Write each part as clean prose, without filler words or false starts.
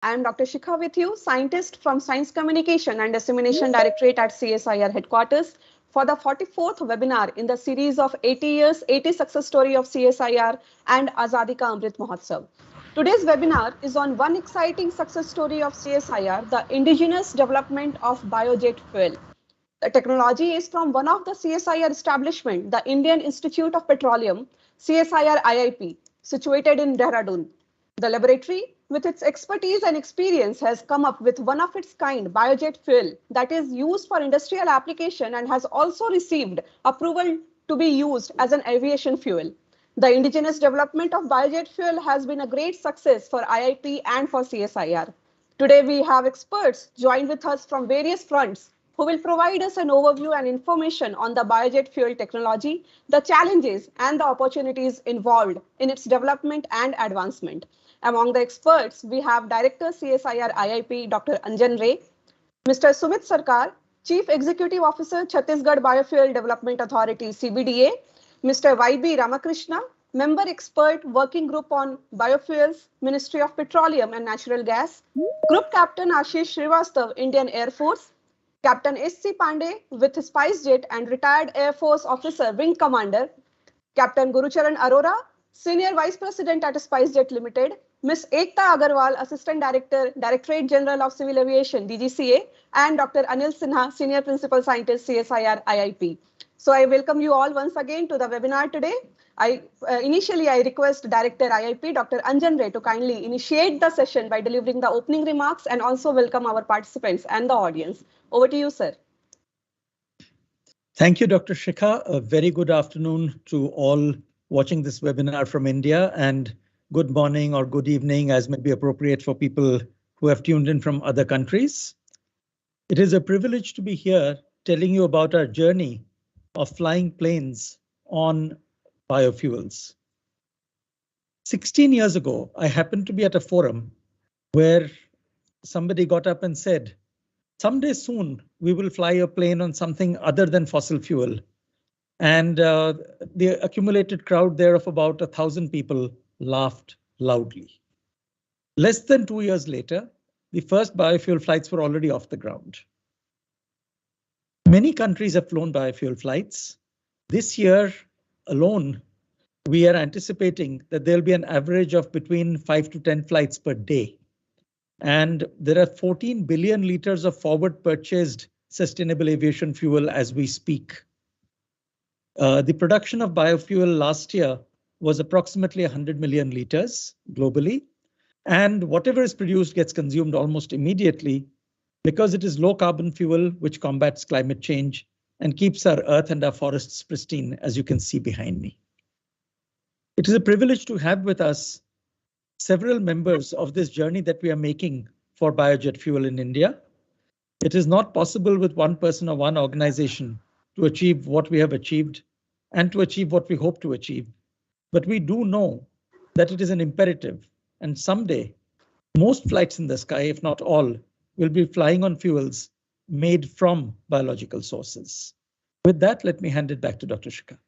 I am Dr. Shikha with you, scientist from Science Communication and Dissemination Directorate at CSIR headquarters for the 44th webinar in the series of 80 years, 80 success story of CSIR and Azadi Ka Amrit Mahotsav. Today's webinar is on one exciting success story of CSIR, the indigenous development of biojet fuel. The technology is from one of the CSIR establishment, the Indian Institute of Petroleum, CSIR IIP, situated in Dehradun. The laboratory, with its expertise and experience, has come up with one of its kind biojet fuel that is used for industrial application and has also received approval to be used as an aviation fuel. The indigenous development of biojet fuel has been a great success for IIP and for CSIR. Today we have experts joined with us from various fronts who will provide us an overview and information on the biojet fuel technology, the challenges and the opportunities involved in its development and advancement. Among the experts, we have Director CSIR IIP, Dr. Anjan Ray, Mr. Sumit Sarkar, Chief Executive Officer, Chhattisgarh Biofuel Development Authority, CBDA, Mr. YB Ramakrishna, Member Expert Working Group on Biofuels, Ministry of Petroleum and Natural Gas, Group Captain Ashish Srivastav, Indian Air Force, Captain SC Pandey with Spicejet and retired Air Force Officer, Wing Commander, Captain Gurucharan Arora, Senior Vice President at Spicejet Limited, Ms. Ekta Agarwal, Assistant Director, Directorate General of Civil Aviation, DGCA, and Dr. Anil Sinha, Senior Principal Scientist, CSIR IIP. So I welcome you all once again to the webinar today. Initially, I request Director IIP, Dr. Anjan Ray, to kindly initiate the session by delivering the opening remarks and also welcome our participants and the audience. Over to you, sir. Thank you, Dr. Shikha. A very good afternoon to all watching this webinar from India, and good morning or good evening, as may be appropriate for people who have tuned in from other countries. It is a privilege to be here telling you about our journey of flying planes on biofuels. 16 years ago, I happened to be at a forum where somebody got up and said, someday soon we will fly a plane on something other than fossil fuel. And the accumulated crowd there of about 1,000 people laughed loudly. Less than 2 years later, the first biofuel flights were already off the ground. Many countries have flown biofuel flights. This year alone, we are anticipating that there'll be an average of between 5 to 10 flights per day. And there are 14 billion liters of forward purchased sustainable aviation fuel as we speak. The production of biofuel last year was approximately 100 million liters globally, and whatever is produced gets consumed almost immediately because it is low carbon fuel which combats climate change and keeps our earth and our forests pristine, as you can see behind me. It is a privilege to have with us several members of this journey that we are making for biojet fuel in India. It is not possible with one person or one organization to achieve what we have achieved and to achieve what we hope to achieve. But we do know that it is an imperative, and someday most flights in the sky, if not all, will be flying on fuels made from biological sources. With that, let me hand it back to Dr. Shikha.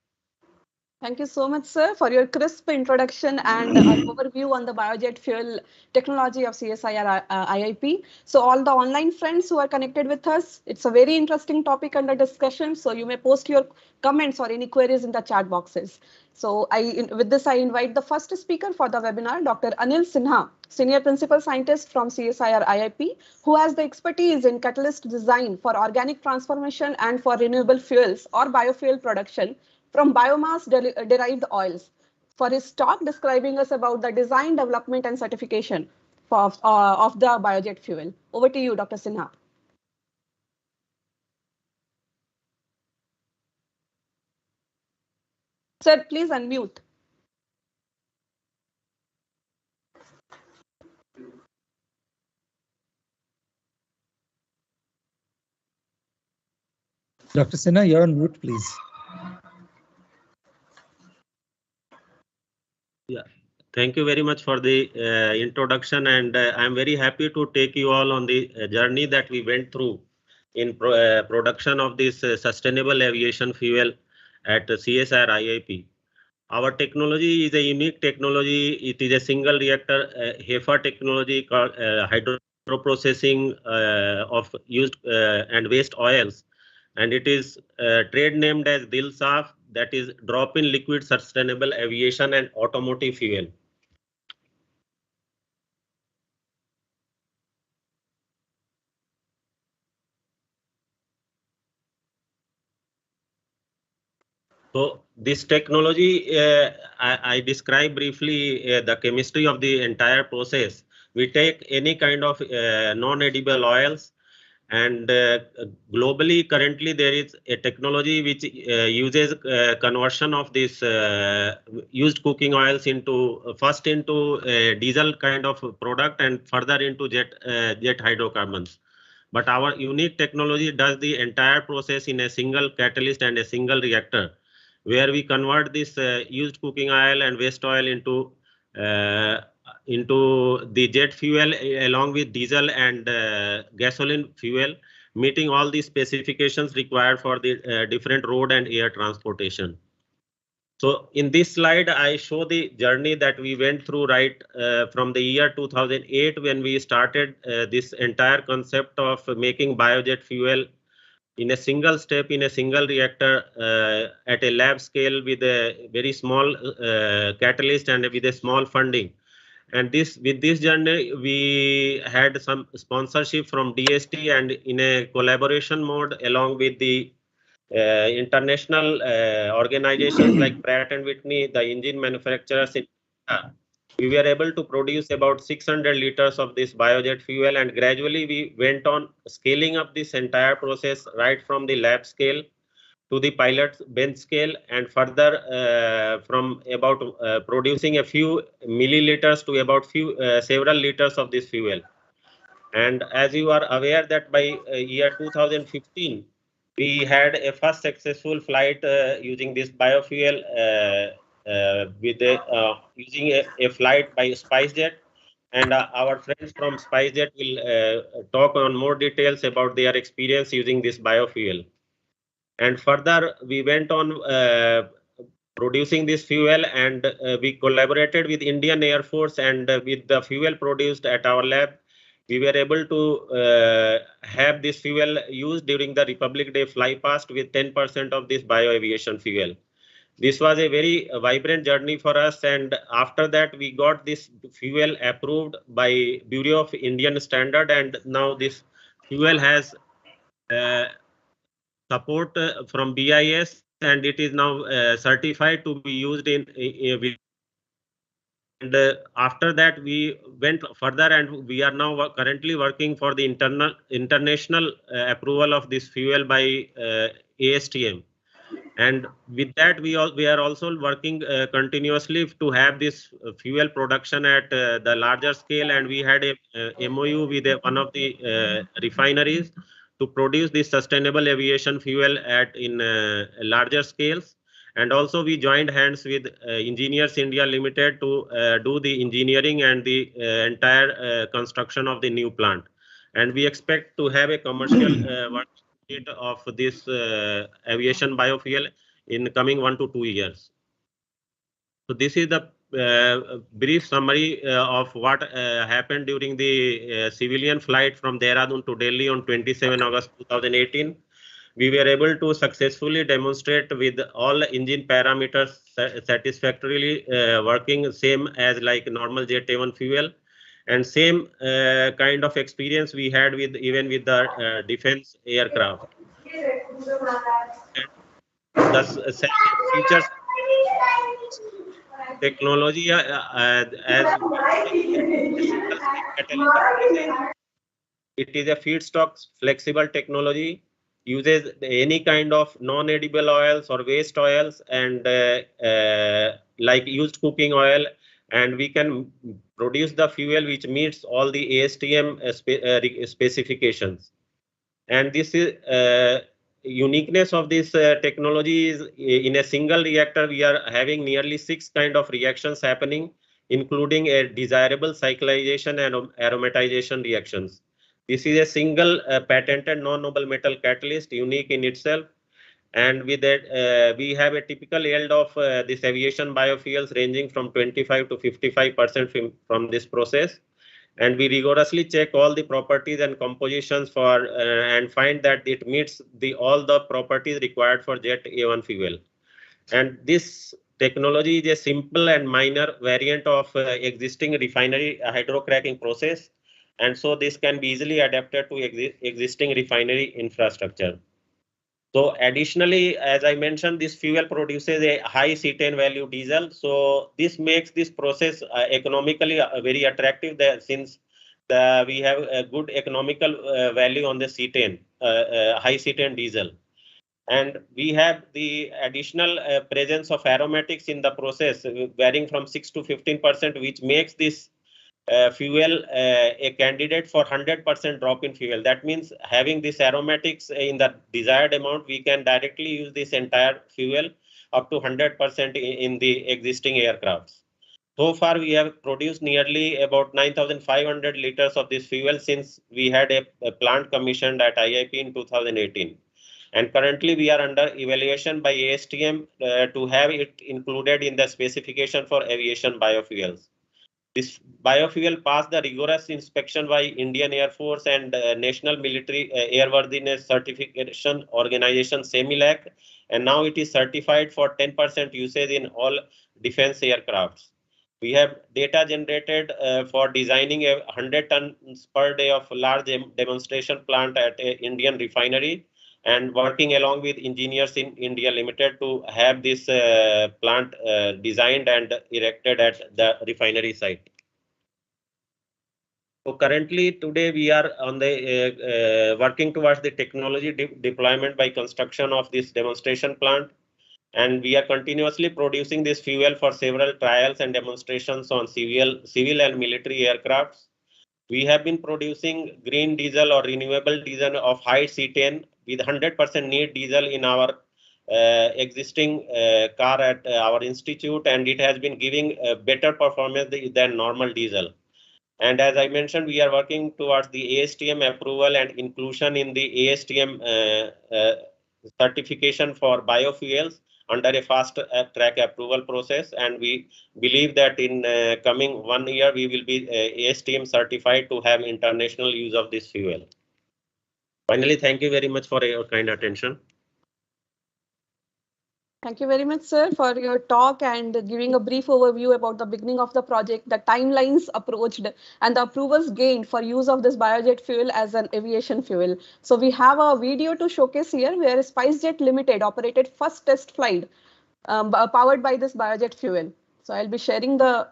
Thank you so much, sir, for your crisp introduction and an overview on the biojet fuel technology of CSIR IIP. So all the online friends who are connected with us, it's a very interesting topic under discussion. So you may post your comments or any queries in the chat boxes. So with this, I invite the first speaker for the webinar, Dr. Anil Sinha, Senior Principal Scientist from CSIR IIP, who has the expertise in catalyst design for organic transformation and for renewable fuels or biofuel production from biomass derived oils, for his talk describing us about the design, development and certification of the biojet fuel. Over to you, Dr. Sinha. Sir, please unmute. Dr. Sinha, you're on mute, please. Yeah, thank you very much for the introduction, and I'm very happy to take you all on the journey that we went through in production of this sustainable aviation fuel at CSIR IIP. Our technology is a unique technology. It is a single reactor HEFA technology called hydroprocessing of used and waste oils. And it is trade named as DILSAF, that is drop-in liquid sustainable aviation and automotive fuel. So this technology, I describe briefly the chemistry of the entire process. We take any kind of non-edible oils, and globally currently there is a technology which uses conversion of this used cooking oils into first into diesel kind of product and further into jet hydrocarbons. But our unique technology does the entire process in a single catalyst and a single reactor, where we convert this used cooking oil and waste oil into the jet fuel along with diesel and gasoline fuel, meeting all the specifications required for the different road and air transportation. So in this slide, I show the journey that we went through right from the year 2008 when we started this entire concept of making biojet fuel in a single step, in a single reactor at a lab scale with a very small catalyst and with a small funding. And with this journey, we had some sponsorship from DST and in a collaboration mode along with the international organizations like Pratt & Whitney, the engine manufacturers in we were able to produce about 600 liters of this biojet fuel, and gradually we went on scaling up this entire process right from the lab scale to the pilot bench scale, and further from about producing a few milliliters to about several liters of this fuel. And as you are aware that by year 2015, we had a first successful flight using this biofuel using a flight by Spicejet, and our friends from Spicejet will talk on more details about their experience using this biofuel. And further, we went on producing this fuel, and we collaborated with Indian Air Force, and with the fuel produced at our lab, we were able to have this fuel used during the Republic Day fly past with 10% of this bioaviation fuel. This was a very vibrant journey for us, and after that we got this fuel approved by Bureau of Indian Standard, and now this fuel has support from BIS, and it is now certified to be used in and after that we went further, and we are now currently working for the international approval of this fuel by ASTM. And with that, we are also working continuously to have this fuel production at the larger scale, and we had a MOU with one of the refineries to produce this sustainable aviation fuel in larger scales. And also we joined hands with Engineers India Limited to do the engineering and the entire construction of the new plant. And we expect to have a commercial work of this aviation biofuel in coming 1 to 2 years. So this is the brief summary of what happened during the civilian flight from Dehradun to Delhi on 27 August 2018. We were able to successfully demonstrate with all engine parameters satisfactorily working same as like normal Jet A1 fuel, and same kind of experience we had with even with the defense aircraft. And the features technology as it is a feedstock flexible technology, uses any kind of non-edible oils or waste oils and like used cooking oil, and we can produce the fuel which meets all the ASTM specifications. And this is uniqueness of this technology is in a single reactor we are having nearly 6 kind of reactions happening, including a desirable cyclization and aromatization reactions. This is a single patented non-noble metal catalyst, unique in itself, And with that, we have a typical yield of this aviation biofuels ranging from 25 to 55% from this process. And we rigorously check all the properties and compositions for and find that it meets all the properties required for Jet A1 fuel. And this technology is a simple and minor variant of existing refinery hydrocracking process. And so this can be easily adapted to existing refinery infrastructure. So additionally, as I mentioned, this fuel produces a high cetane value diesel. So this makes this process economically very attractive since we have a good economical value on the cetane, high cetane diesel. And we have the additional presence of aromatics in the process varying from 6 to 15%, which makes this fuel a candidate for 100% drop in fuel. That means having this aromatics in the desired amount, we can directly use this entire fuel up to 100% in the existing aircrafts. So far, we have produced nearly about 9,500 liters of this fuel since we had a plant commissioned at IIP in 2018. And currently, we are under evaluation by ASTM to have it included in the specification for aviation biofuels. This biofuel passed the rigorous inspection by Indian Air Force and National Military Airworthiness Certification Organization (SEMILAC), and now it is certified for 10% usage in all defense aircrafts. We have data generated for designing a 100 tons per day of large demonstration plant at an Indian refinery, and working along with engineers in India Limited to have this plant designed and erected at the refinery site. So currently today we are on the working towards the technology deployment by construction of this demonstration plant. And we are continuously producing this fuel for several trials and demonstrations on civil and military aircrafts. We have been producing green diesel or renewable diesel of high cetane with 100% neat diesel in our existing car at our institute, and it has been giving better performance than normal diesel. And as I mentioned, we are working towards the ASTM approval and inclusion in the ASTM certification for biofuels under a fast track approval process. And we believe that in coming 1 year, we will be ASTM certified to have international use of this fuel. Finally, thank you very much for your kind attention. Thank you very much, sir, for your talk and giving a brief overview about the beginning of the project, the timelines approached, and the approvals gained for use of this biojet fuel as an aviation fuel. So we have a video to showcase here where Spicejet Limited operated first test flight powered by this biojet fuel. So I'll be sharing the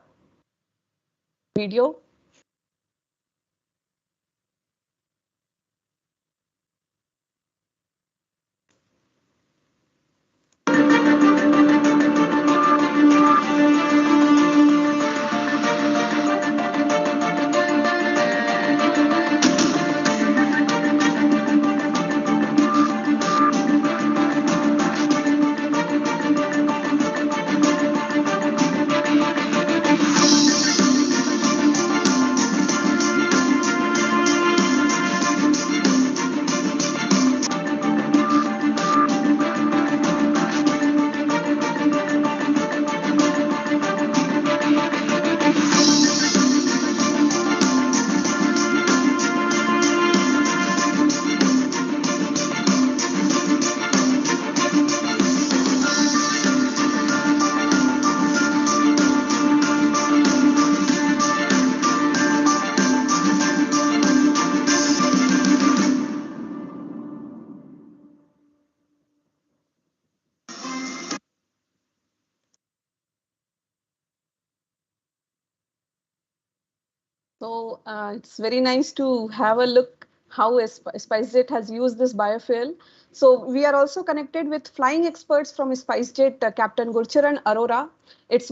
video. So it's very nice to have a look how Spicejet has used this biofuel. So we are also connected with flying experts from Spicejet, Captain Gurcharan Arora, its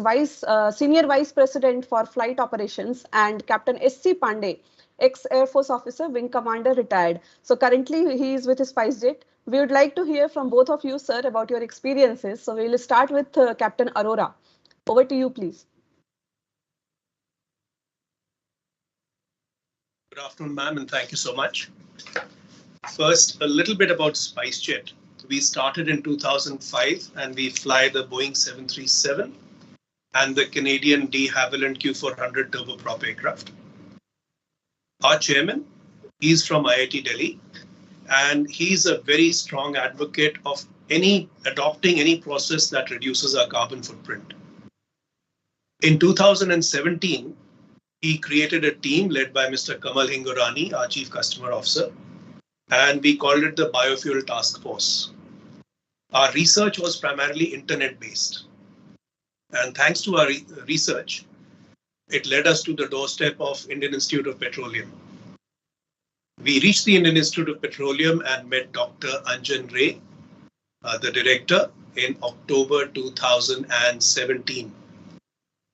Senior Vice President for Flight Operations, and Captain SC Pandey, ex-Air Force officer, Wing Commander, retired. So currently he is with Spicejet. We would like to hear from both of you, sir, about your experiences. So we will start with Captain Arora. Over to you, please. Good afternoon, ma'am, and thank you so much. First, a little bit about Spicejet. we started in 2005 and we fly the Boeing 737 and the Canadian de Havilland Q400 turboprop aircraft. Our chairman, he's from IIT Delhi, and he's a very strong advocate of adopting any process that reduces our carbon footprint. In 2017, he created a team led by Mr. Kamal Hingorani, our Chief Customer Officer, and we called it the Biofuel Task Force. Our research was primarily internet-based. And thanks to our research, it led us to the doorstep of Indian Institute of Petroleum. We reached the Indian Institute of Petroleum and met Dr. Anjan Ray, the director, in October 2017.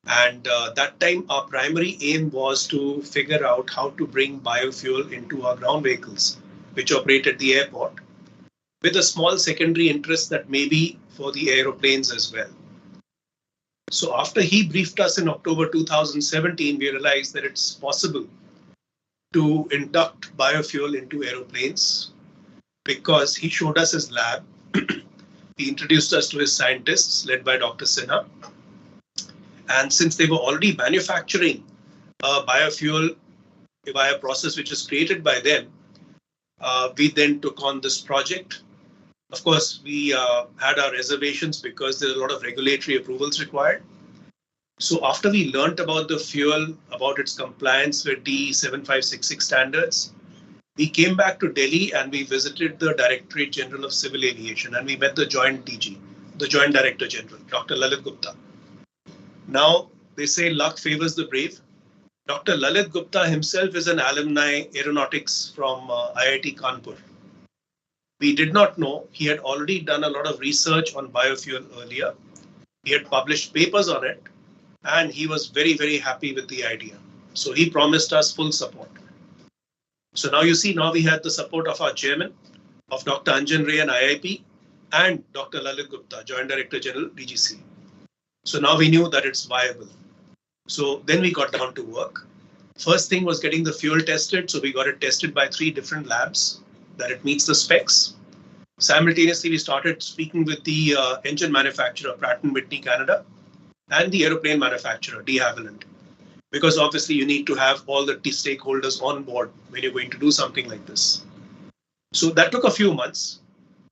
And that time, our primary aim was to figure out how to bring biofuel into our ground vehicles, which operate at the airport, with a small secondary interest that may be for the aeroplanes as well. So after he briefed us in October 2017, we realized that it's possible to induct biofuel into aeroplanes because he showed us his lab. He introduced us to his scientists led by Dr. Sinha. And since they were already manufacturing biofuel via a process which is created by them, we then took on this project. Of course, we had our reservations because there's a lot of regulatory approvals required. So after we learnt about the fuel, about its compliance with DE 7566 standards, we came back to Delhi and we visited the Directorate General of Civil Aviation and we met the Joint DG, the Joint Director General, Dr. Lalit Gupta. Now, they say luck favors the brave. Dr. Lalit Gupta himself is an alumni aeronautics from IIT Kanpur. We did not know he had already done a lot of research on biofuel earlier. He had published papers on it, and he was very, very happy with the idea. So he promised us full support. So now you see, now we had the support of our chairman, of Dr. Anjan Ray and IIP, and Dr. Lalit Gupta, Joint Director General, DGC. So now we knew that it's viable. So then we got down to work. First thing was getting the fuel tested. So we got it tested by 3 different labs that it meets the specs. Simultaneously, we started speaking with the engine manufacturer, Pratt & Whitney Canada, and the aeroplane manufacturer, de Havilland. Because obviously you need to have all the stakeholders on board when you're going to do something like this. So that took a few months,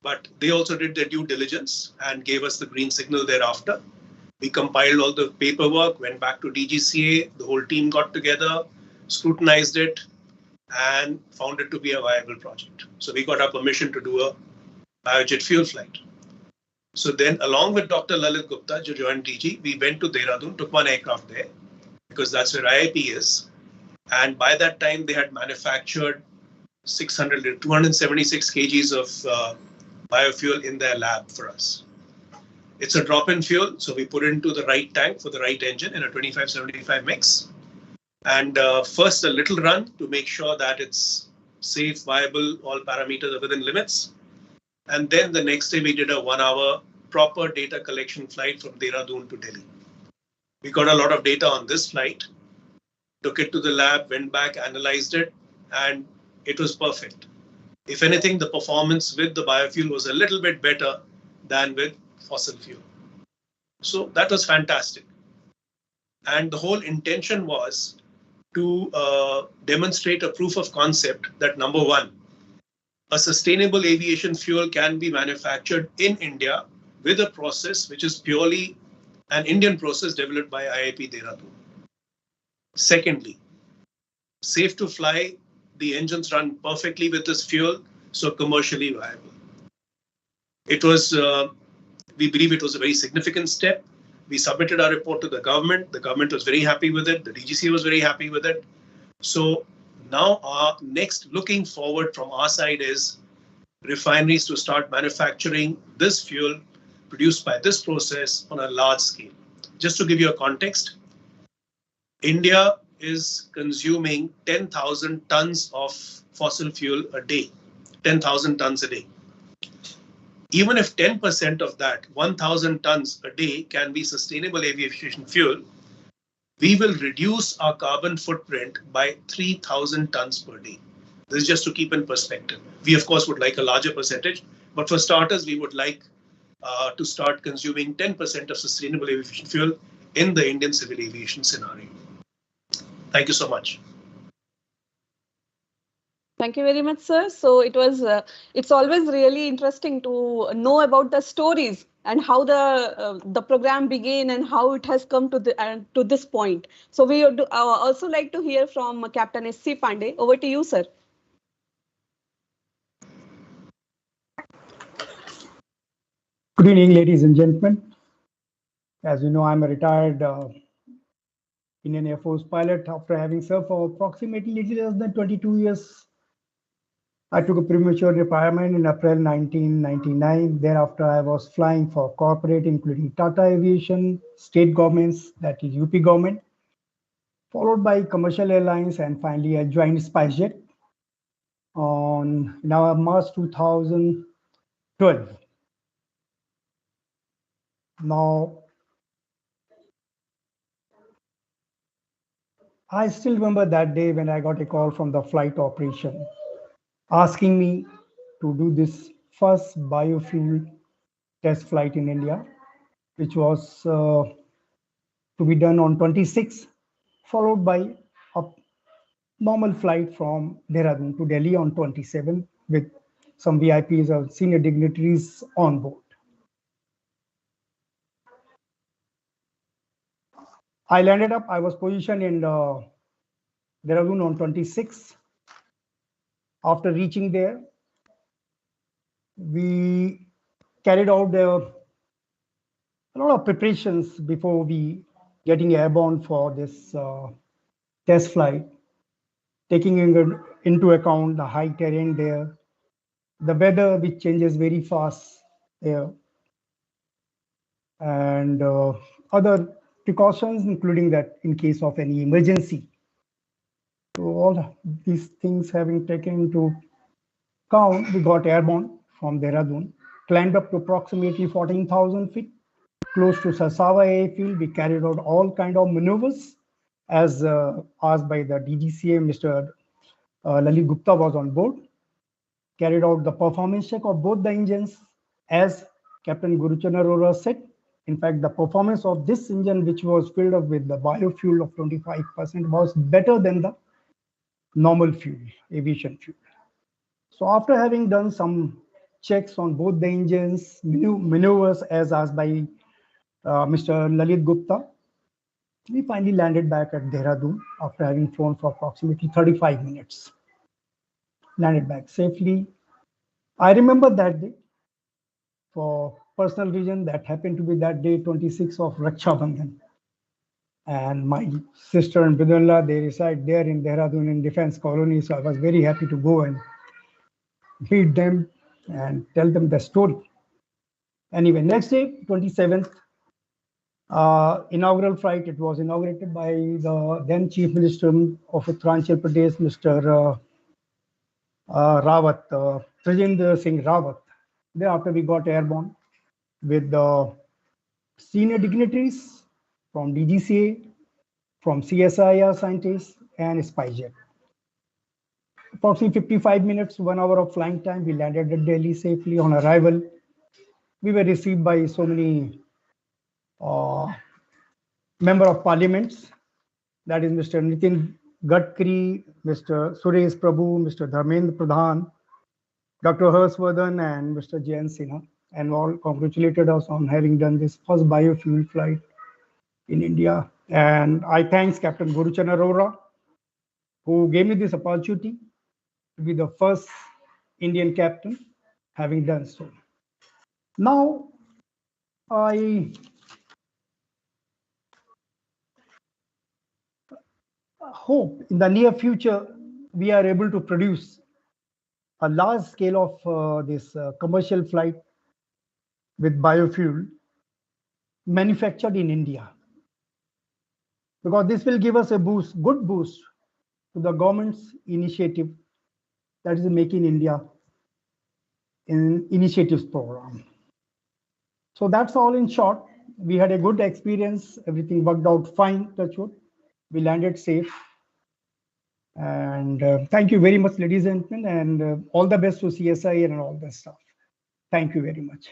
but they also did their due diligence and gave us the green signal thereafter. We compiled all the paperwork, went back to DGCA, the whole team got together, scrutinized it, and found it to be a viable project. So we got our permission to do a biojet fuel flight. So then, along with Dr. Lalit Gupta, Joint DG, we went to Dehradun, took one aircraft there, because that's where IIP is. And by that time, they had manufactured 276 kgs of biofuel in their lab for us. It's a drop-in fuel, so we put it into the right tank for the right engine in a 25-75 mix. And first a little run to make sure that it's safe, viable, all parameters are within limits. And then the next day we did a 1-hour proper data collection flight from Dehradun to Delhi. We got a lot of data on this flight, took it to the lab, went back, analyzed it, and it was perfect. If anything, the performance with the biofuel was a little bit better than with fossil fuel. So that was fantastic. And the whole intention was to demonstrate a proof of concept that, number one, a sustainable aviation fuel can be manufactured in India with a process which is purely an Indian process developed by IIP Dehradun. Secondly, safe to fly, the engines run perfectly with this fuel, so commercially viable. It was, we believe it was a very significant step. We submitted our report to the government. The government was very happy with it. The DGC was very happy with it. So now our next looking forward from our side is refineries to start manufacturing this fuel produced by this process on a large scale. Just to give you a context, India is consuming 10,000 tons of fossil fuel a day, 10,000 tons a day. Even if 10% of that, 1,000 tons a day, can be sustainable aviation fuel, we will reduce our carbon footprint by 3,000 tons per day. This is just to keep in perspective. We, of course, would like a larger percentage, But for starters, we would like to start consuming 10% of sustainable aviation fuel in the Indian civil aviation scenario. Thank you so much. Thank you very much, sir. So it's always really interesting to know about the stories and how the program began and how it has come to this point. So we would also like to hear from Captain SC Pandey. Over to you, sir. Good evening, ladies and gentlemen. As you know, I'm a retired Indian Air Force pilot. After having served for approximately little less than 22 years, I took a premature retirement in April 1999. Thereafter, I was flying for corporate, including Tata Aviation, state governments, that is UP government, followed by commercial airlines, and finally I joined Spicejet on March 2012. Now, I still remember that day when I got a call from the flight operation asking me to do this first biofuel test flight in India, which was to be done on 26, followed by a normal flight from Dehradun to Delhi on 27 with some VIPs or senior dignitaries on board. I landed up, I was positioned in Dehradun on 26. After reaching there, we carried out a lot of preparations before we getting airborne for this test flight, taking into account the high terrain there, the weather which changes very fast there, and other precautions, including that in case of any emergency. So all these things having taken into account, we got airborne from Dehradun, climbed up to approximately 14,000 feet, close to Sarsawa airfield. We carried out all kind of maneuvers as asked by the DGCA. Mr. Lalit Gupta was on board, carried out the performance check of both the engines as Captain Gurucharan Arora said. In fact, the performance of this engine, which was filled up with the biofuel of 25%, was better than the normal fuel, aviation fuel. So after having done some checks on both the engines, maneuvers as asked by Mr. Lalit Gupta, we finally landed back at Dehradun after having flown for approximately 35 minutes. Landed back safely. I remember that day for personal reason. That happened to be that day, 26th of Raksha Bandhan. And my sister and brother-in-law, they reside there in Dehradun in Defense Colony. So I was very happy to go and meet them and tell them the story. Anyway, next day, 27th, inaugural flight. It was inaugurated by the then Chief Minister of Uttaranchal Pradesh, Mr. Rawat, Trajendra Singh Rawat. Thereafter, we got airborne with the senior dignitaries from DGCA, from CSIR scientists, and Spicejet. Approximately 55 minutes, 1 hour of flying time. We landed at Delhi safely. On arrival, we were received by so many member of parliaments. That is Mr. Nitin Gadkari, Mr. Suresh Prabhu, Mr. Dharmendra Pradhan, Dr. Harshvardhan, and Mr. Jayant Sinha, and all congratulated us on having done this first biofuel flight in India. And I thank Captain Gurucharan Arora, who gave me this opportunity to be the first Indian captain having done so. Now, I hope in the near future we are able to produce a large scale of this commercial flight with biofuel manufactured in India, because this will give us a boost, good boost to the government's initiative, that is the Make in India initiatives program. So that's all in short. We had a good experience. Everything worked out fine, touch wood. We landed safe. And thank you very much, ladies and gentlemen, and all the best to CSI and all that stuff. Thank you very much.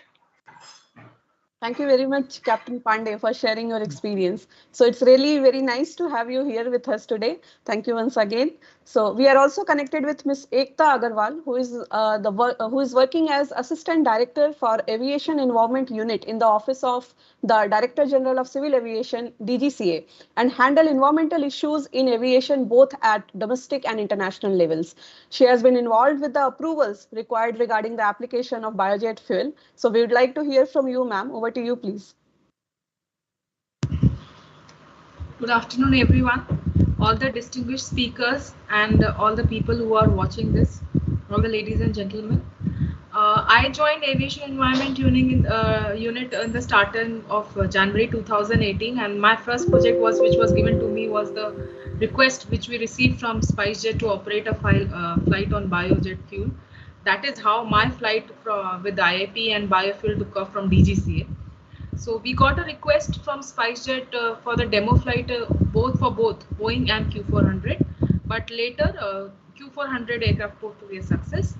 Thank you very much, Captain Pandey, for sharing your experience. So it's really very nice to have you here with us today. Thank you once again. So we are also connected with Ms. Ekta Agarwal, who is working as Assistant Director for Aviation Involvement Unit in the Office of the Director General of Civil Aviation, DGCA, and handle environmental issues in aviation both at domestic and international levels. She has been involved with the approvals required regarding the application of biojet fuel. So we would like to hear from you, ma'am. Over to you, please. Good afternoon, everyone. All the distinguished speakers and all the people who are watching this, all the ladies and gentlemen. I joined Aviation Environment Unit in the starting of January 2018, and my first project which was given to me was the request which we received from Spicejet to operate a flight on biojet fuel. That is how my flight with the IAP and biofuel took off from DGCA. So we got a request from Spicejet for the demo flight both Boeing and Q400, but later Q400 aircraft proved to be a success.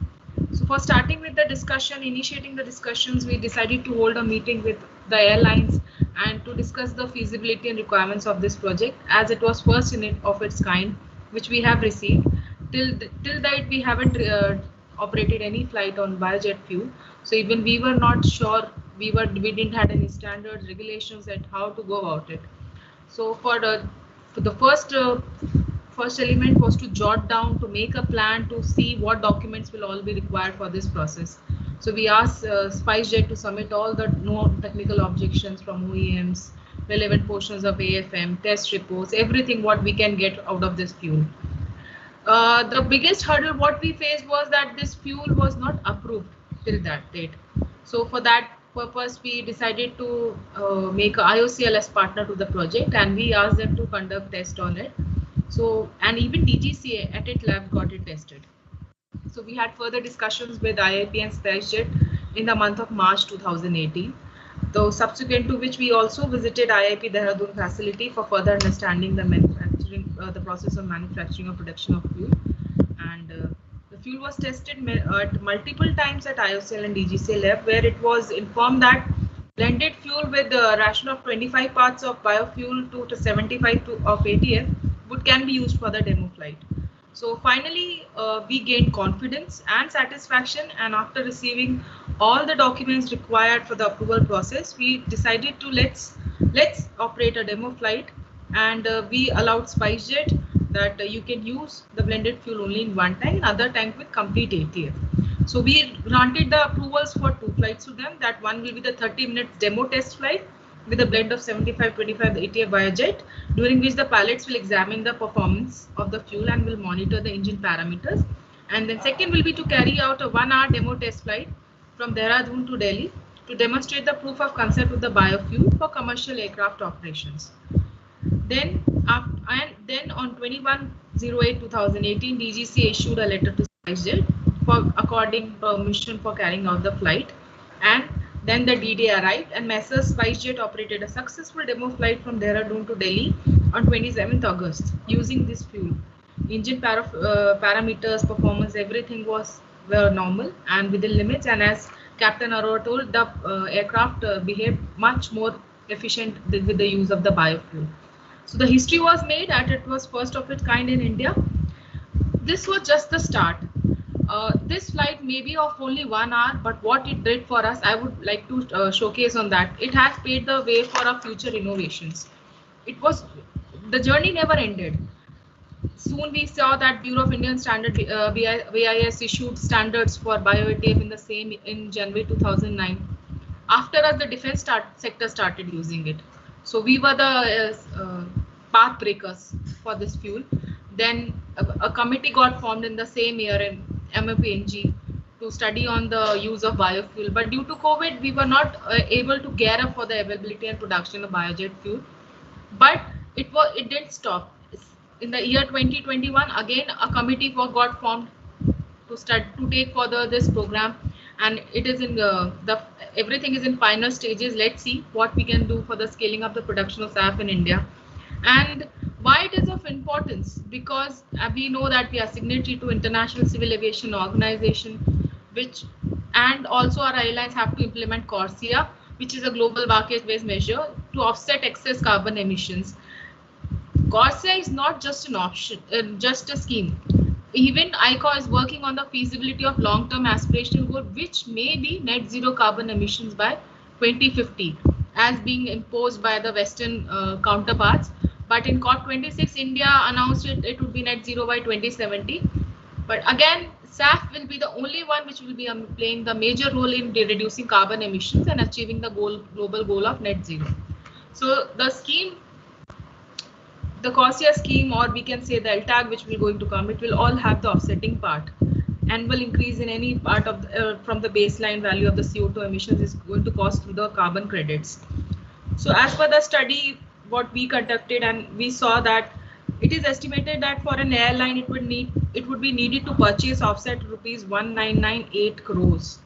So for starting with the discussion, initiating the discussions, we decided to hold a meeting with the airlines and to discuss the feasibility and requirements of this project, as it was first of its kind, which we have received. Till that we haven't operated any flight on biojet fuel. So even we were not sure, we didn't have any standards, regulations at how to go about it. So for the first element was to jot down, to make a plan, to see what documents will all be required for this process. So we asked Spicejet to submit all the technical objections from OEMs, relevant portions of AFM, test reports, everything what we can get out of this fuel. The biggest hurdle what we faced was that this fuel was not approved till that date. So for that purpose, we decided to make a IOCL as partner to the project, and we asked them to conduct test on it. So, and even DGCA at its lab got it tested. So we had further discussions with IAP and Spicejet in the month of March 2018. Though subsequent to which we also visited IAP Dehradun facility for further understanding the manufacturing, the process of manufacturing or production of fuel. And the fuel was tested at multiple times at IOCL and DGCA lab, where it was informed that blended fuel with a ration of 25 parts of biofuel to 75 of ATF can be used for the demo flight. So finally, we gained confidence and satisfaction, and after receiving all the documents required for the approval process, we decided to let's operate a demo flight, and we allowed Spicejet that you can use the blended fuel only in one tank, another tank with complete ATF. So we granted the approvals for 2 flights to them. That one will be the 30 minutes demo test flight with a blend of 75-25 ATF biojet, during which the pilots will examine the performance of the fuel and will monitor the engine parameters. And then second will be to carry out a 1-hour demo test flight from Dehradun to Delhi to demonstrate the proof of concept of the biofuel for commercial aircraft operations. Then on 21/08/2018, DGCA issued a letter to Spicejet for according permission for carrying out the flight, and then the D-Day arrived, and Messrs Spicejet operated a successful demo flight from Dehradun to Delhi on 27th August using this fuel. Engine parameters, performance, everything were normal and within limits, and as Captain Agarwal told, the aircraft behaved much more efficient with the use of the biofuel. So the history was made, and it was first of its kind in India. This was just the start. This flight may be of only 1 hour, but what it did for us, I would like to showcase on that. It has paved the way for our future innovations. The journey never ended. Soon we saw that Bureau of Indian Standard BIS issued standards for BioATF in January 2009. After us, the defense sector started using it. So we were the path breakers for this fuel. Then a committee got formed in the same year in MAPNG to study on the use of biofuel. But due to COVID, we were not able to gear up for the availability and production of biojet fuel. But it didn't stop. In the year 2021, again a committee got formed to take further this program, and it is in everything is in final stages. Let's see what we can do for the scaling up the production of SAF in India. And why it is of importance, because we know that we are signatory to International Civil Aviation Organization, which And also our airlines have to implement CORSIA, which is a global market-based measure to offset excess carbon emissions. CORSIA is not just an option, just a scheme. Even ICAO is working on the feasibility of long-term aspirational goal, which may be net zero carbon emissions by 2050, as being imposed by the Western counterparts. But in COP26, India announced it would be net zero by 2070. But again, SAF will be the only one which will be playing the major role in reducing carbon emissions and achieving the global goal of net zero. So the scheme, the CORSIA scheme, or we can say the LTAG, which will going to come, it will all have the offsetting part. Annual increase in any part of from the baseline value of the CO2 emissions is going to cost through the carbon credits. So as per the study, what we conducted, and we saw that it is estimated that for an airline, it would be needed to purchase offset rupees 1998 crores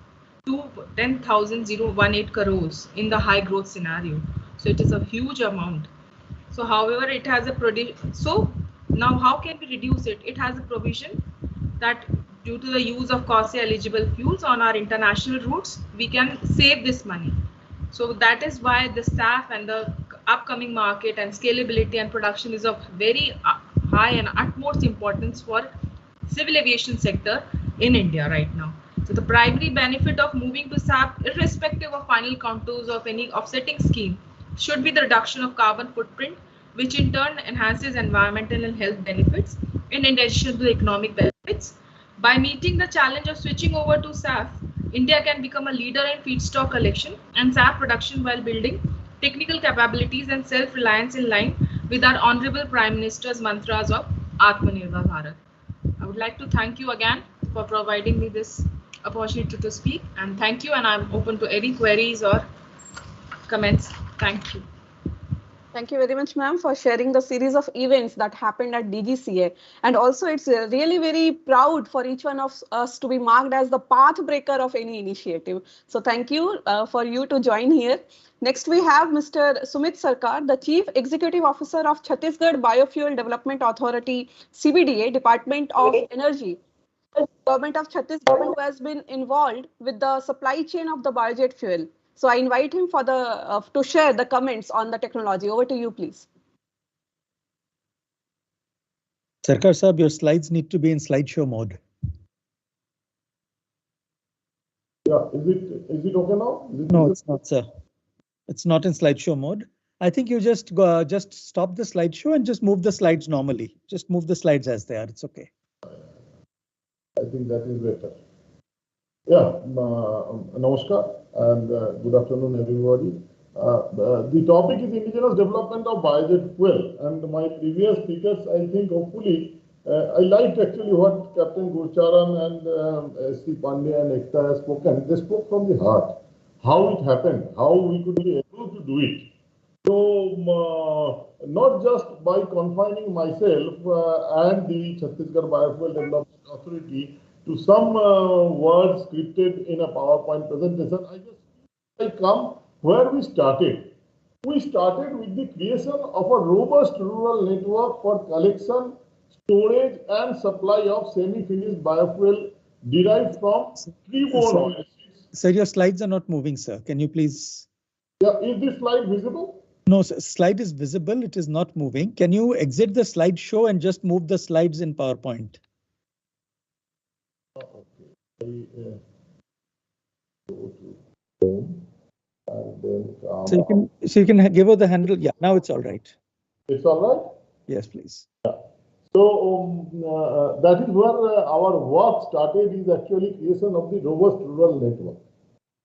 to 10,018 crores in the high growth scenario. So it is a huge amount. So however, it has a so now how can we reduce it? It has a provision that due to the use of CORSIA eligible fuels on our international routes, we can save this money. So that is why the SAF and the upcoming market and scalability and production is of very high and utmost importance for civil aviation sector in India right now. So the primary benefit of moving to SAF, irrespective of final contours of any offsetting scheme, should be the reduction of carbon footprint, which in turn enhances environmental and health benefits in addition to economic benefits. By meeting the challenge of switching over to SAF, India can become a leader in feedstock collection and SAF production while building technical capabilities and self-reliance in line with our Honorable Prime Minister's mantras of Atmanirbhar Bharat. I would like to thank you again for providing me this opportunity to speak, and thank you, and I'm open to any queries or comments. Thank you. Thank you very much, ma'am, for sharing the series of events that happened at DGCA. And also, it's really very proud for each one of us to be marked as the path breaker of any initiative. So thank you for you to join here. Next, we have Mr. Sumit Sarkar, the Chief Executive Officer of Chhattisgarh Biofuel Development Authority, CBDA, Department of Energy, Government of Chhattisgarh, who has been involved with the supply chain of the biojet fuel. So I invite him for the to share the comments on the technology. Over to you, please. Sarkar Sahab, your slides need to be in slideshow mode. Yeah, is it okay now? No, it's not, sir. It's not in slideshow mode. I think you just stop the slideshow and just move the slides normally. Just move the slides as they are. It's okay. I think that is better. Yeah, namaskar and good afternoon, everybody. The topic is indigenous development of biojet fuel, and my previous speakers, I think, hopefully, I liked actually what Captain Gurcharan and SC Pandey and Ekta have spoken. They spoke from the heart, how it happened, how we could be able to do it. So, not just by confining myself and the Chhattisgarh Biofuel Development Authority to some words scripted in a PowerPoint presentation, I come where we started. We started with the creation of a robust rural network for collection, storage and supply of semi-finished biofuel derived from tree-borne oil. Sir, your slides are not moving, sir. Can you please? Yeah, is this slide visible? No, sir, slide is visible. It is not moving. Can you exit the slideshow and just move the slides in PowerPoint? Okay. Go to home and then so you can give her the handle. Yeah, now it's all right. It's all right? Yes, please. Yeah. So that is where our work started, is actually creation of the robust rural network.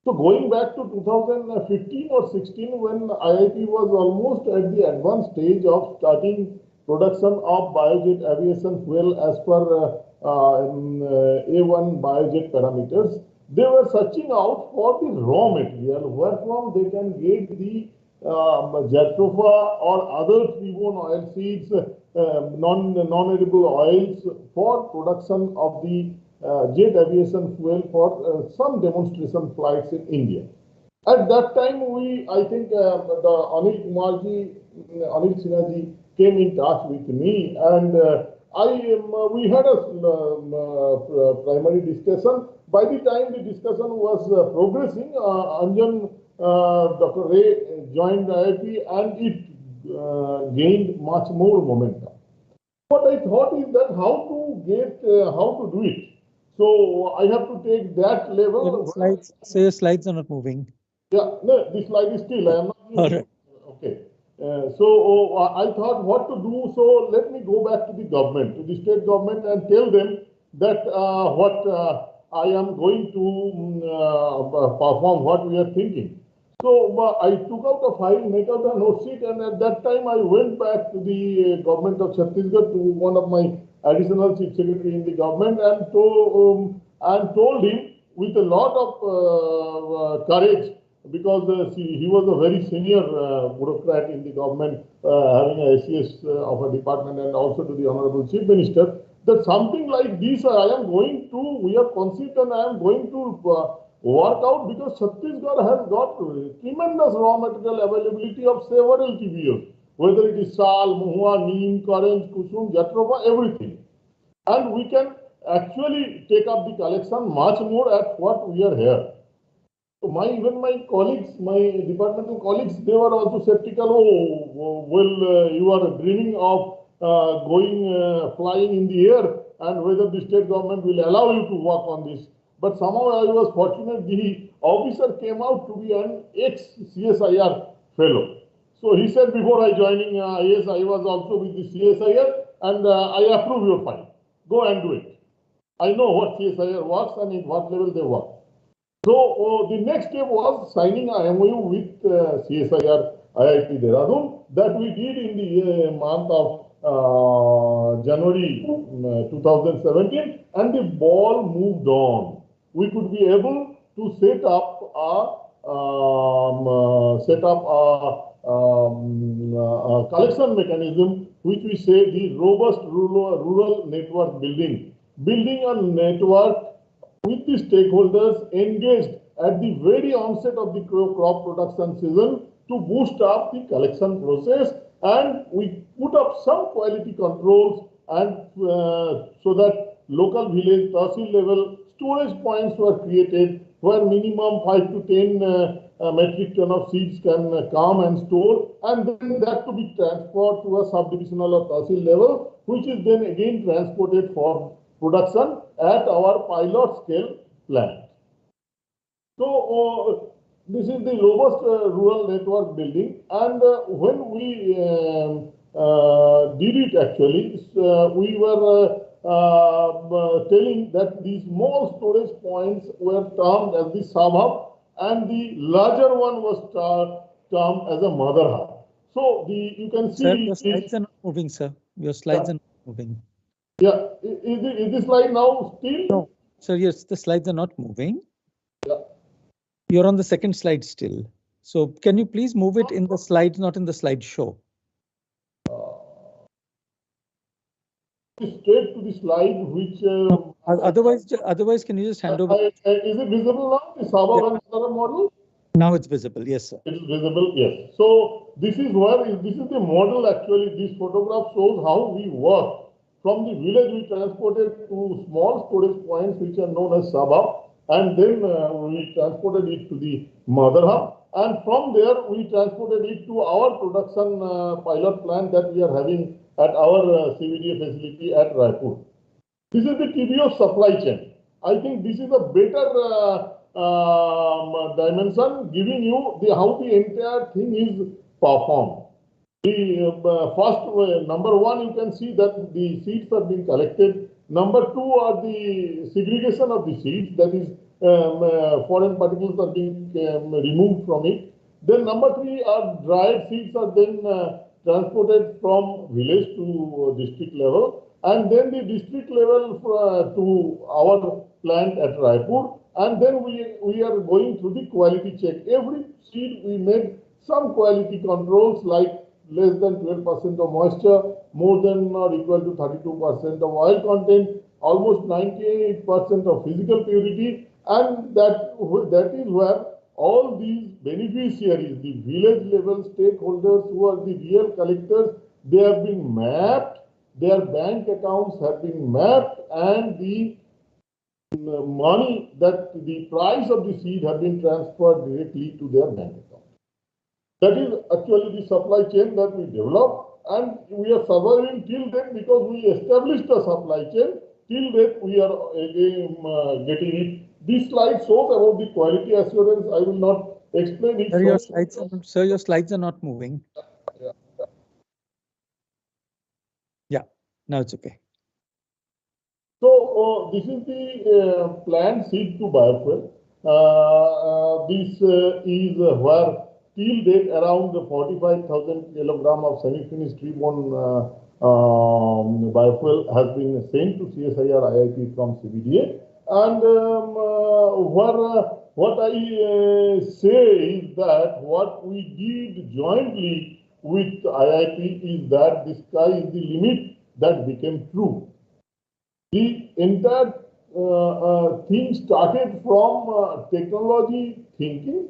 So going back to 2015 or 16, when IIT was almost at the advanced stage of starting production of biojet aviation fuel as per A1 biojet parameters, they were searching out for the raw material, where from they can get the jatropha or other tree-borne oil seeds, non-edible oils for production of the jet aviation fuel for some demonstration flights in India. At that time, I think the Anil Sinha ji came in touch with me, and we had a primary discussion. By the time the discussion was progressing, Anjan, Dr. Ray joined IIT and it gained much more momentum. What I thought is that how to do it. So I have to take that level. Slides, so your slides are not moving. Yeah, no, this slide is still, I am not moving. All right. Okay. So I thought what to do. So let me go back to the government, to the state government, and tell them that what I am going to perform, what we are thinking. So I took out a file, make out a note sheet, and at that time I went back to the government of Chhattisgarh, to one of my additional chief secretary in the government, and told him with a lot of courage, because he was a very senior bureaucrat in the government, having a SES of a department, and also to the Honorable Chief Minister, that something like this we have conceived, and I am going to work out, because Chhattisgarh has got tremendous raw material availability of several TBOs, whether it is Sal, Mahua, Neem, Karanj, Kusum, Jatrofa, everything. And we can actually take up the collection much more at what we are here. So even my colleagues, my departmental colleagues, they were also skeptical. You are dreaming of flying in the air, and whether the state government will allow you to work on this. But somehow I was fortunate, the officer came out to be an ex-CSIR fellow. So he said, before I joining IAS, I was also with the CSIR, and I approve your file. Go and do it. I know what CSIR works and at what level they work. So the next step was signing a MOU with CSIR IIT Dehradun, that we did in the month of January 2017, and the ball moved on. We could be able to set up a collection mechanism, which we say the robust rural network building a network with the stakeholders engaged at the very onset of the crop production season to boost up the collection process, and we put up some quality controls, and so that local village tahsil level storage points were created where minimum 5 to 10 metric ton of seeds can come and store, and then that to be transferred to a subdivisional or tahsil level, which is then again transported for production at our pilot scale plant. So this is the robust rural network building, and when we did it, actually, we were telling that these small storage points were termed as the sub-hub, and the larger one was termed as a mother hub. So you can see... Sir, your slides are not moving, sir. Your slides are not moving. Yeah, is this slide now still? No, sir, yes, the slides are not moving. Yeah. You're on the second slide still. So can you please move it in the slides, not in the slideshow? Straight to the slide, which otherwise, can you just hand over? Is it visible now? The sub-hub and mother model? Now it's visible, yes, sir. It is visible, yes. So this is the model. Actually, this photograph shows how we work. From the village, we transported to small storage points, which are known as sub-hub, and then we transported it to the mother hub, and from there we transported it to our production pilot plant that we are having at our CVDA facility at Raipur. This is the TBO supply chain. I think this is a better dimension, giving you how the entire thing is performed. The first, number one, you can see that the seeds are being collected. Number two are the segregation of the seeds, that is, foreign particles are being removed from it. Then number three are dried seeds are then transported from village to district level, and then the district level to our plant at Raipur, and then we are going through the quality check. Every seed we made some quality controls, like less than 12% of moisture, more than or equal to 32% of oil content, almost 98% of physical purity, and that is where all these beneficiaries, the village level stakeholders who are the real collectors, they have been mapped, their bank accounts have been mapped and the money that the price of the seed have been transferred directly to their bank account. That is actually the supply chain that we developed, and we are surviving till then because we established a supply chain. Till then we are again getting it. This slide shows about the quality assurance. I will not explain it. Sir, your slides are not moving. Yeah, now it's okay. So this is the planned seed to biofuel. This is where till date around 45,000 kilogram of semi-finished tree-borne biofuel has been sent to CSIR IIP from CBDA. And what I say is that what we did jointly with IIP is that the sky is the limit that became true. The entire thing started from technology thinking,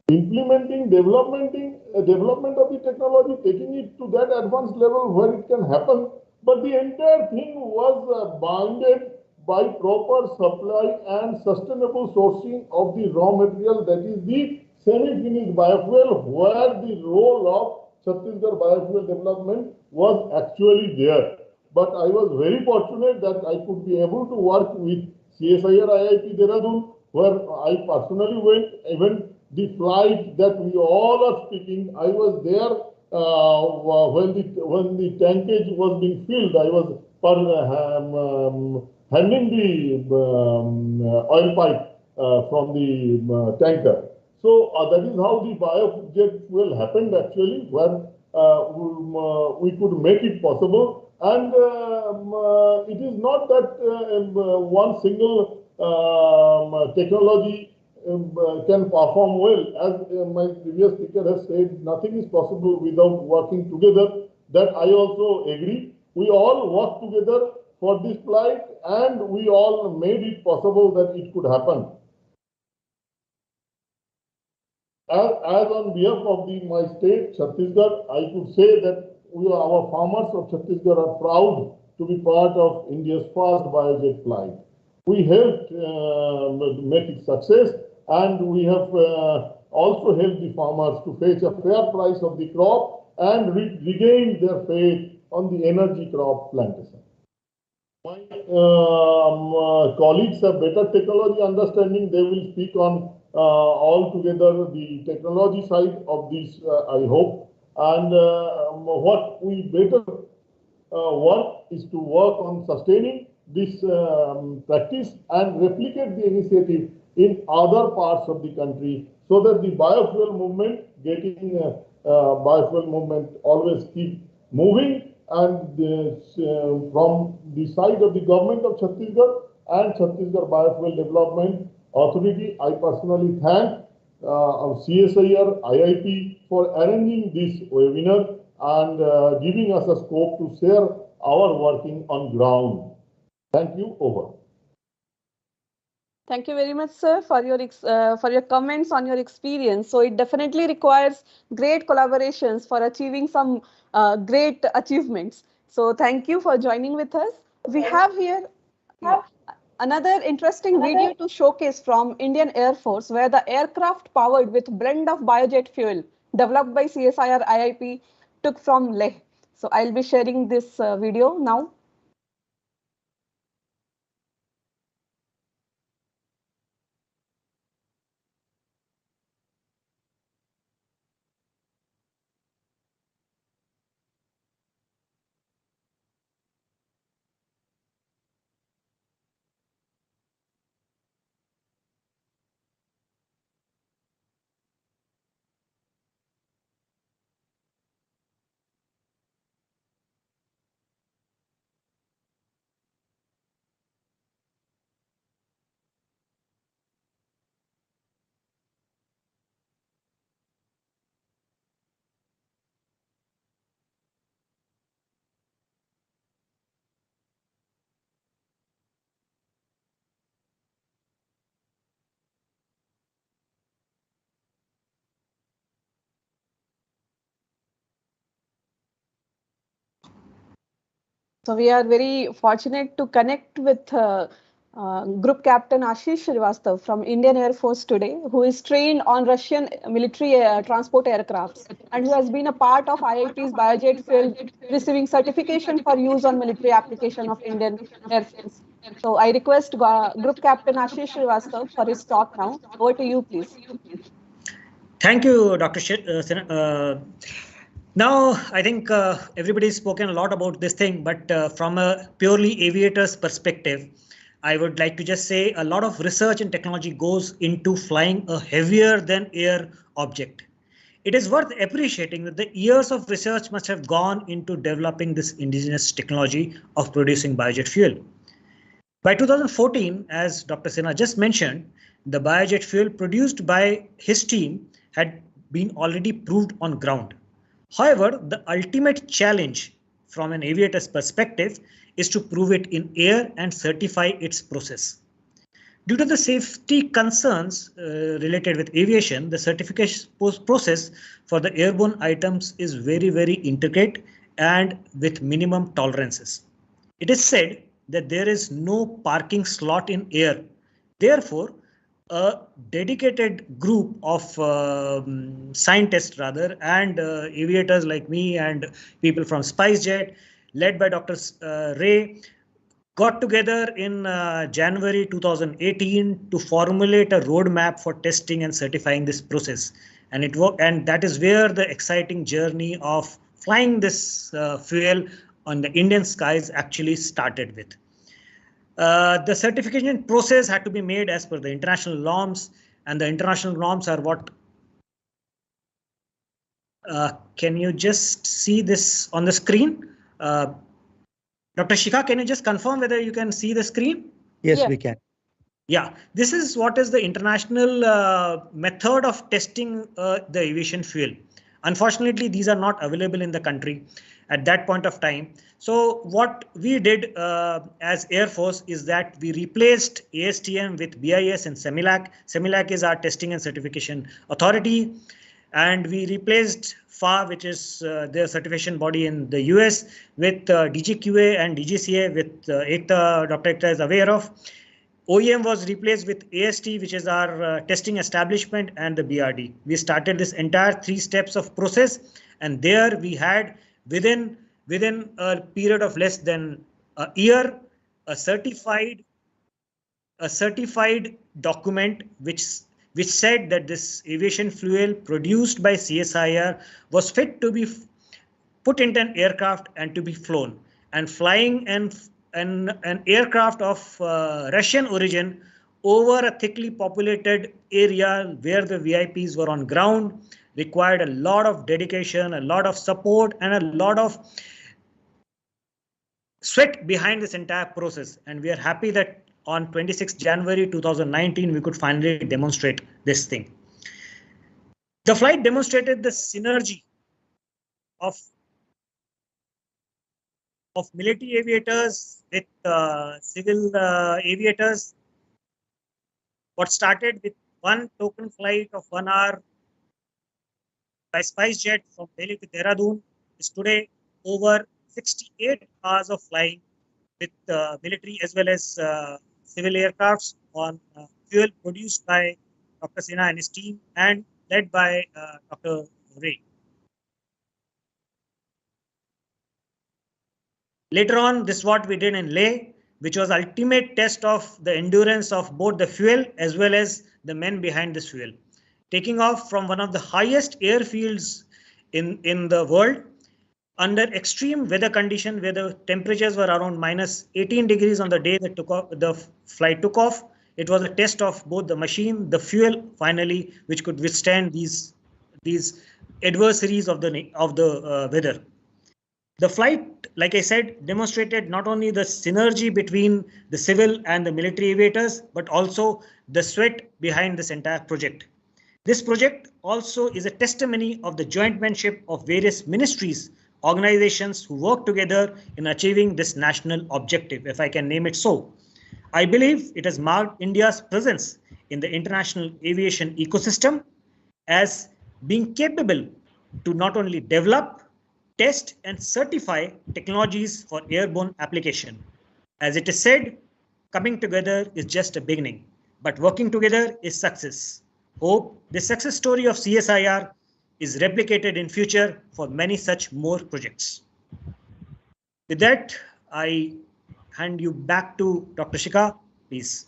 implementing, development of the technology, taking it to that advanced level where it can happen. But the entire thing was bounded by proper supply and sustainable sourcing of the raw material, that is the semi-finished biofuel, where the role of Chhattisgarh biofuel development was actually there. But I was very fortunate that I could be able to work with CSIR IIT Dehradun, where I personally went. Even the flight that we all are speaking, I was there when the tankage was being filled. I was handling the oil pipe from the tanker. So that is how the biojet fuel happened actually, where we could make it possible. And it is not that one single technology can perform well. As my previous speaker has said, nothing is possible without working together. That I also agree. We all worked together for this flight, and we all made it possible that it could happen. As on behalf of my state, Chhattisgarh, I could say that our farmers of Chhattisgarh are proud to be part of India's first biojet flight. We helped make it success, and we have also helped the farmers to fetch a fair price of the crop and regain their faith on the energy crop plantation. My colleagues have better technology understanding. They will speak on altogether the technology side of this, I hope. And what we better work is to work on sustaining this practice and replicate the initiative in other parts of the country, so that the biofuel movement always keep moving. And from the side of the government of Chhattisgarh and Chhattisgarh Biofuel Development Authority, I personally thank CSIR IIP for arranging this webinar and giving us a scope to share our working on ground. Thank you. Over. Thank you very much, sir, for your comments on your experience. So it definitely requires great collaborations for achieving some great achievements. So thank you for joining with us. We have here another interesting video to showcase from Indian Air Force, where the aircraft powered with blend of biojet fuel developed by CSIR IIP took from Leh. So I'll be sharing this video now. So we are very fortunate to connect with Group Captain Ashish Srivastav from Indian Air Force today, who is trained on Russian military transport aircrafts and who has been a part of IIT's Biojet field, receiving certification for use on military application of Indian Air Force. So I request Group Captain Ashish Srivastav for his talk now. Over to you, please. Thank you, Dr. Now, I think everybody's spoken a lot about this thing, but from a purely aviator's perspective, I would like to just say a lot of research and technology goes into flying a heavier than air object. It is worth appreciating that the years of research must have gone into developing this indigenous technology of producing biojet fuel. By 2014, as Dr. Sinha just mentioned, the biojet fuel produced by his team had been already proved on ground. However, the ultimate challenge from an aviator's perspective is to prove it in air and certify its process. Due to the safety concerns related with aviation, the certification process for the airborne items is very, very intricate and with minimum tolerances. It is said that there is no parking slot in air. Therefore, a dedicated group of scientists and aviators like me and people from Spicejet, led by Dr. Ray, got together in January 2018 to formulate a roadmap for testing and certifying this process. And that is where the exciting journey of flying this fuel on the Indian skies actually started with. The certification process had to be made as per the international norms, and the international norms are what? Can you just see this on the screen? Dr. Shikha, can you just confirm whether you can see the screen? Yes, we can. Yeah, this is what is the international method of testing the aviation fuel. Unfortunately, these are not available in the country at that point of time. So what we did as Air Force is that we replaced ASTM with BIS and CEMILAC. CEMILAC is our testing and certification authority. And we replaced FA, which is their certification body in the US, with DGQA and DGCA, with Dr. Ekta is aware of. OEM was replaced with AST, which is our testing establishment, and the BRD. We started this entire 3 steps of process, and there we had within a period of less than a year, a certified document which said that this aviation fuel produced by CSIR was fit to be put into an aircraft and to be flown. And flying an aircraft of Russian origin over a thickly populated area where the VIPs were on ground required a lot of dedication, a lot of support, and a lot of sweat behind this entire process. And we are happy that on 26 January 2019, we could finally demonstrate this thing. The flight demonstrated the synergy of military aviators with civil aviators. What started with one token flight of 1 hour by Spicejet from Delhi to Dehradun is today over 68 hours of flying with military as well as civil aircrafts on fuel produced by Dr. Sinha and his team and led by Dr. Ray. Later on, this is what we did in Leh, which was ultimate test of the endurance of both the fuel as well as the men behind this fuel. Taking off from one of the highest airfields in the world under extreme weather condition where the temperatures were around minus 18 degrees on the day that the flight took off. It was a test of both the machine, the fuel, finally, which could withstand these adversaries of the weather. The flight, like I said, demonstrated not only the synergy between the civil and the military aviators, but also the sweat behind this entire project. This project also is a testimony of the jointmanship of various ministries, organizations who work together in achieving this national objective, if I can name it so. I believe it has marked India's presence in the international aviation ecosystem as being capable to not only develop, test and certify technologies for airborne application. As it is said, coming together is just a beginning, but working together is success. Hope the success story of CSIR is replicated in future for many such more projects. With that, I hand you back to Dr. Shikha, please.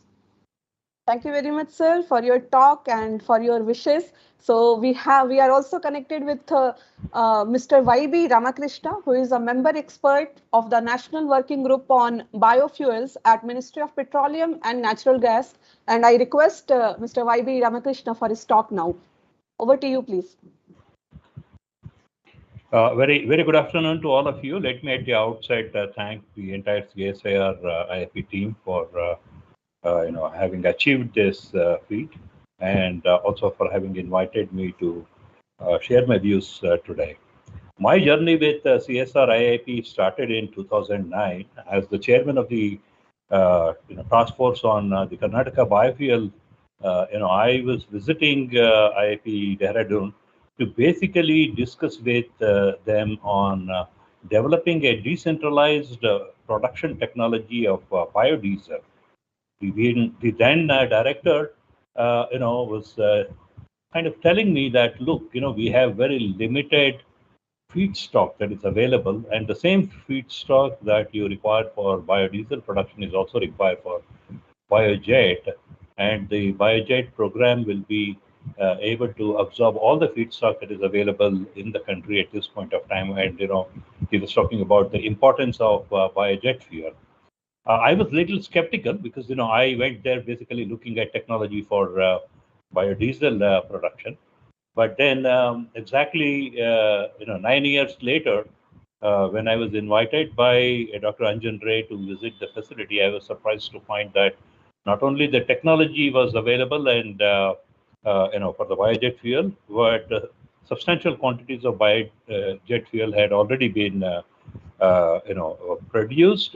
Thank you very much, sir, for your talk and for your wishes. So we are also connected with Mr. YB Ramakrishna, who is a member expert of the National Working Group on Biofuels at Ministry of Petroleum and Natural Gas. And I request Mr. YB Ramakrishna for his talk now. Over to you, please. Very good afternoon to all of you. Let me at the outset thank the entire CSIR IFP team for having achieved this feat, and also for having invited me to share my views today. My journey with CSR IIP started in 2009 as the chairman of the task force on the Karnataka biofuel. I was visiting IIP Dehradun to basically discuss with them on developing a decentralized production technology of biodiesel. The then director, was kind of telling me that, look, we have very limited feedstock that is available, and the same feedstock that you require for biodiesel production is also required for biojet, and the biojet program will be able to absorb all the feedstock that is available in the country at this point of time. And he was talking about the importance of biojet fuel. I was a little skeptical because I went there basically looking at technology for biodiesel production. But then exactly 9 years later, when I was invited by Dr. Anjan Ray to visit the facility, I was surprised to find that not only the technology was available and for the biojet fuel, but substantial quantities of biojet fuel had already been produced.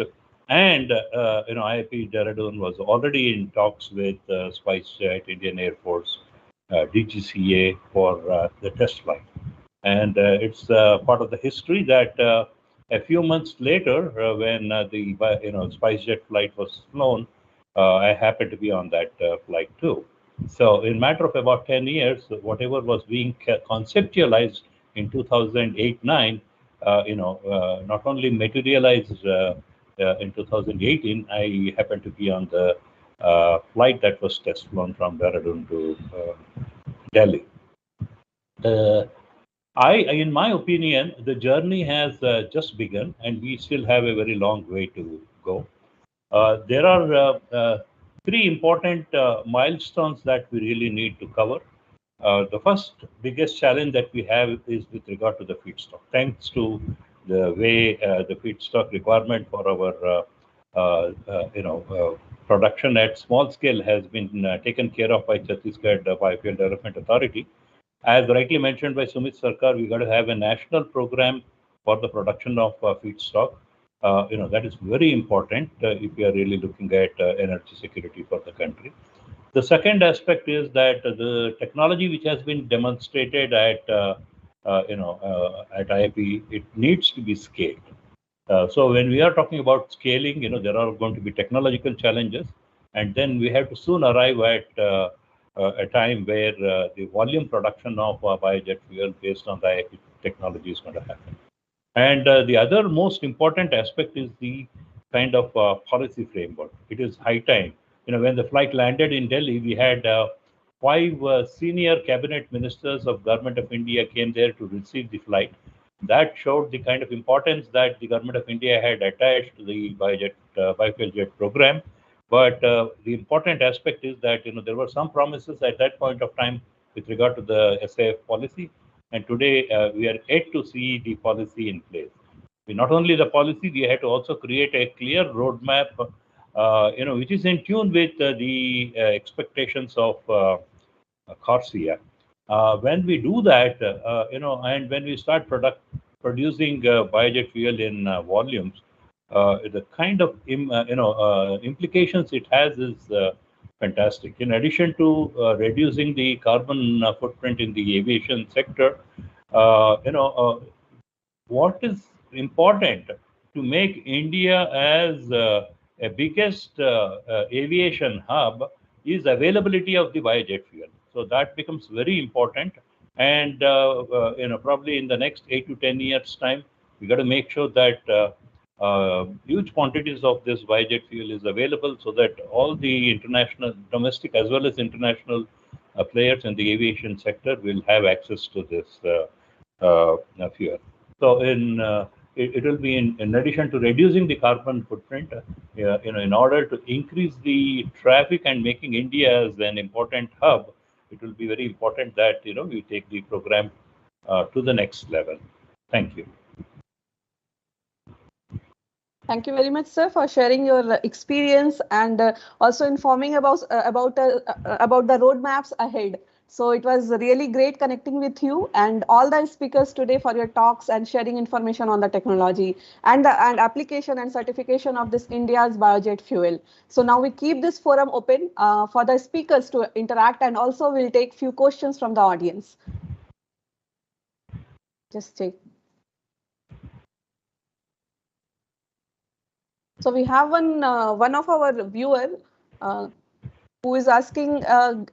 And IIP Dehradun was already in talks with Spicejet, Indian Air Force, DGCA for the test flight. And it's part of the history that a few months later, when the Spicejet flight was flown, I happened to be on that flight too. So in a matter of about 10 years, whatever was being conceptualized in 2008-9, not only materialized in 2018, I happened to be on the flight that was test flown from Dehradun to Delhi. In my opinion, the journey has just begun, and we still have a very long way to go. There are three important milestones that we really need to cover. The first biggest challenge that we have is with regard to the feedstock. Thanks to the way the feedstock requirement for our production at small scale has been taken care of by Chhattisgarh Biofuel Development Authority. As rightly mentioned by Sumit Sarkar, we got to have a national program for the production of feedstock. That is very important if we are really looking at energy security for the country. The second aspect is that the technology which has been demonstrated at IIP, it needs to be scaled. So when we are talking about scaling, there are going to be technological challenges, and then we have to soon arrive at a time where the volume production of biojet fuel based on the IIP technology is going to happen. And the other most important aspect is the kind of policy framework. It is high time. When the flight landed in Delhi, we had 5 senior cabinet ministers of Government of India came there to receive the flight. That showed the kind of importance that the Government of India had attached to the biofuel jet program. But the important aspect is that there were some promises at that point of time with regard to the SAF policy, and today we are yet to see the policy in place. Not only the policy, we had to also create a clear roadmap, which is in tune with the expectations of CORSIA. When we do that, and when we start producing biojet fuel in volumes, the kind of implications it has is fantastic. In addition to reducing the carbon footprint in the aviation sector, what is important to make India as a biggest aviation hub is availability of the biojet fuel. So that becomes very important. And probably in the next 8 to 10 years time, we got to make sure that huge quantities of this biojet fuel is available, so that all the international, domestic as well as international players in the aviation sector will have access to this fuel. So it will be in addition to reducing the carbon footprint, in order to increase the traffic and making India as an important hub, it will be very important that we take the program to the next level. Thank you. Thank you very much, sir, for sharing your experience and also informing about the roadmaps ahead. So it was really great connecting with you and all the speakers today for your talks and sharing information on the technology and application and certification of this India's biojet fuel. So now we keep this forum open for the speakers to interact, and also we'll take few questions from the audience. Just check. So we have one of our viewer who is asking,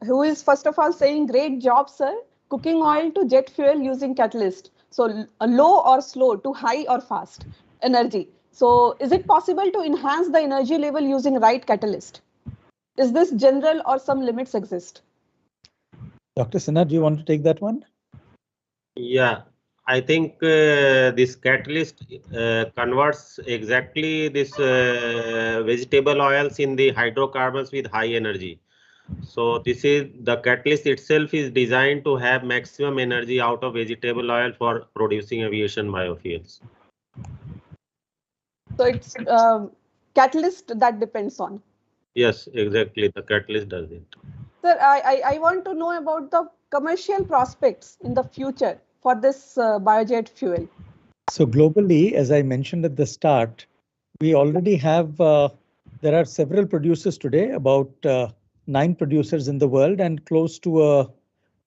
who is first of all saying, great job, sir. Cooking oil to jet fuel using catalyst. So low or slow to high or fast energy. So is it possible to enhance the energy level using right catalyst? Is this general or some limits exist? Dr. Sinha, do you want to take that one? Yeah. I think this catalyst converts exactly this vegetable oils in the hydrocarbons with high energy. So this is the catalyst itself is designed to have maximum energy out of vegetable oil for producing aviation biofuels. So it's catalyst that depends on. Yes, exactly. The catalyst does it. Sir, I want to know about the commercial prospects in the future for this biojet fuel. So globally, as I mentioned at the start, we already have, there are several producers today, about 9 producers in the world, and close to 100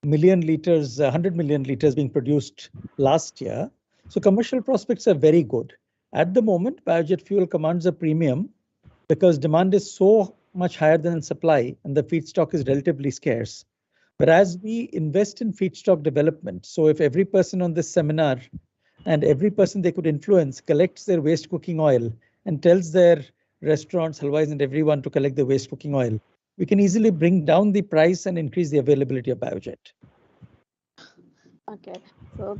million liters being produced last year. So commercial prospects are very good. At the moment, biojet fuel commands a premium because demand is so much higher than supply and the feedstock is relatively scarce. But as we invest in feedstock development, so if every person on this seminar and every person they could influence collects their waste cooking oil and tells their restaurants, halwais and everyone to collect the waste cooking oil, we can easily bring down the price and increase the availability of biojet. Okay, so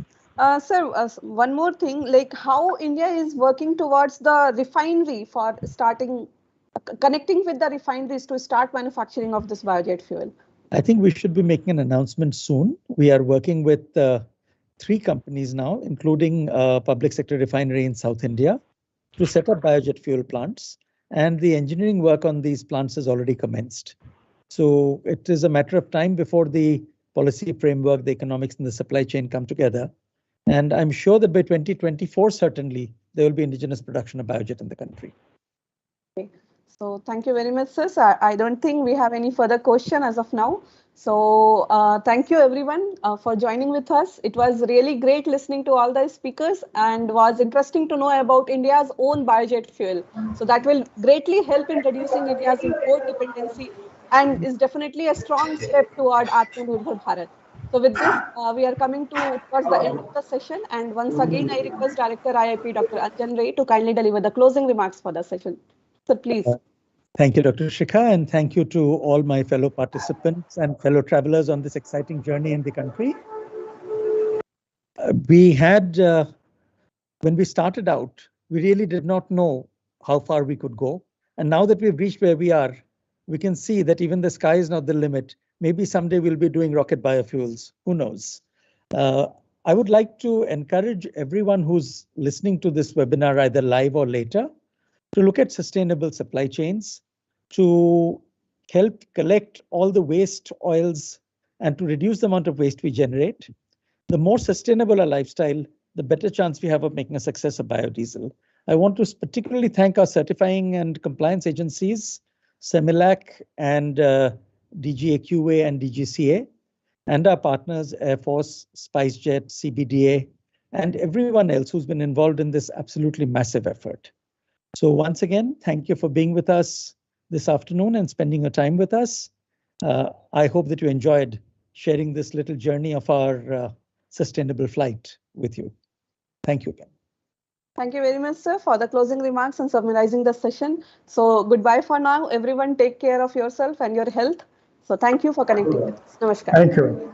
sir, one more thing, like how India is working towards the refinery for starting, connecting with the refineries to start manufacturing of this biojet fuel. I think we should be making an announcement soon. We are working with 3 companies now, including a public sector refinery in South India, to set up biojet fuel plants. And the engineering work on these plants has already commenced. So it is a matter of time before the policy framework, the economics and the supply chain come together. And I'm sure that by 2024, certainly, there will be indigenous production of biojet in the country. Okay. So thank you very much, sir. I don't think we have any further question as of now. So thank you everyone for joining with us. It was really great listening to all the speakers and was interesting to know about India's own biojet fuel. So that will greatly help in reducing India's import dependency and is definitely a strong step toward Atmanirbhar Bharat. So with this, we are coming towards the end of the session. And once again, I request Director IIP Dr. Anjan Ray to kindly deliver the closing remarks for the session. So please. Thank you, Dr. Shikha, and thank you to all my fellow participants and fellow travelers on this exciting journey in the country. We had, when we started out, we really did not know how far we could go. And now that we've reached where we are, we can see that even the sky is not the limit. Maybe someday we'll be doing rocket biofuels. Who knows? I would like to encourage everyone who's listening to this webinar, either live or later, to look at sustainable supply chains, to help collect all the waste oils and to reduce the amount of waste we generate. The more sustainable a lifestyle, the better chance we have of making a success of biodiesel. I want to particularly thank our certifying and compliance agencies, CEMILAC and DGAQA and DGCA, and our partners, Air Force, Spicejet, CBDA, and everyone else who's been involved in this absolutely massive effort. So once again, thank you for being with us this afternoon and spending your time with us. I hope that you enjoyed sharing this little journey of our sustainable flight with you. Thank you again. Thank you very much, sir, for the closing remarks and summarizing the session. So goodbye for now. Everyone take care of yourself and your health. So thank you for connecting with us. Namaskar. Thank you.